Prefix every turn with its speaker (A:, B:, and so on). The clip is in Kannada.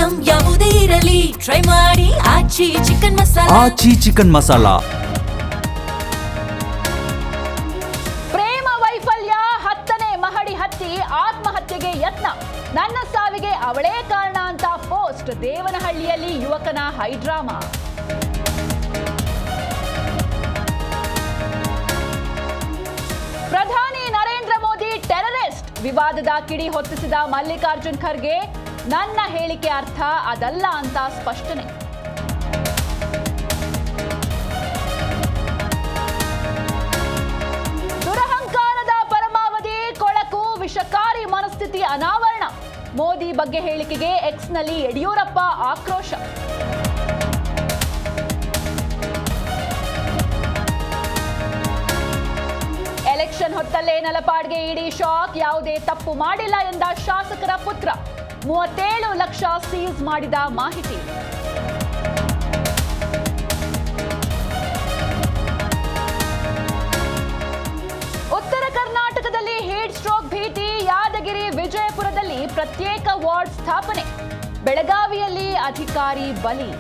A: ಐಟಂ ಯಾವುದೇ ಇರಲಿ ಟ್ರೈ ಮಾಡಿ ಆಚಿ ಚಿಕನ್ ಮಸಾಲಾ.
B: ಆಚಿ ಚಿಕನ್ ಮಸಾಲಾ.
C: ಪ್ರೇಮ ವೈಫಲ್ಯ 10ನೇ ಮಹಡಿ ಹತ್ತಿ ಆತ್ಮಹತ್ಯೆಗೆ ಯತ್ನ, ನನ್ನ ಸಾವಿಗೆ ಅವಳೇ ಕಾರಣ ಅಂತ ಪೋಸ್ಟ್. ದೇವನಹಳ್ಳಿಯಲ್ಲಿ ಯುವಕನ ಹೈಡ್ರಾಮಾ. ಪ್ರಧಾನಿ ನರೇಂದ್ರ ಮೋದಿ ಟೆರರಿಸ್ಟ್, ವಿವಾದದ ಕಿಡಿ ಹೊತ್ತಿಸಿದ ಮಲ್ಲಿಕಾರ್ಜುನ್ ಖರ್ಗೆ. ನನ್ನ ಹೇಳಿಕೆ ಅರ್ಥ ಅದಲ್ಲ ಅಂತ ಸ್ಪಷ್ಟನೆ. ದುರಹಂಕಾರದ ಪರಮಾವಧಿ, ಕೊಳಕು, ವಿಷಕಾರಿ ಮನಸ್ಥಿತಿ ಅನಾವರಣ. ಮೋದಿ ಬಗ್ಗೆ ಹೇಳಿಕೆಗೆ ಎಕ್ಸ್ನಲ್ಲಿ ಯಡಿಯೂರಪ್ಪ ಆಕ್ರೋಶ. ಎಲೆಕ್ಷನ್ ಹೊತ್ತಲ್ಲೇ ನಲಪಾಡ್ಗೆ ಇಡಿ ಶಾಕ್, ಯಾವುದೇ ತಪ್ಪು ಮಾಡಿಲ್ಲ ಎಂದ ಶಾಸಕರ ಪುತ್ರ. 37 ಲಕ್ಷ ಸೀಸ್ ಮಾಡಿದ ಮಾಹಿತಿ. ಉತ್ತರ ಕರ್ನಾಟಕದಲ್ಲಿ ಹೀಟ್ ಸ್ಟ್ರೋಕ್ ಭೀತಿ, ಯಾದಗಿರಿ ವಿಜಯಪುರದಲ್ಲಿ ಪ್ರತ್ಯೇಕ ವಾರ್ಡ್ ಸ್ಥಾಪನೆ, ಬೆಳಗಾವಿಯಲ್ಲಿ ಅಧಿಕಾರಿ ಬಲಿ.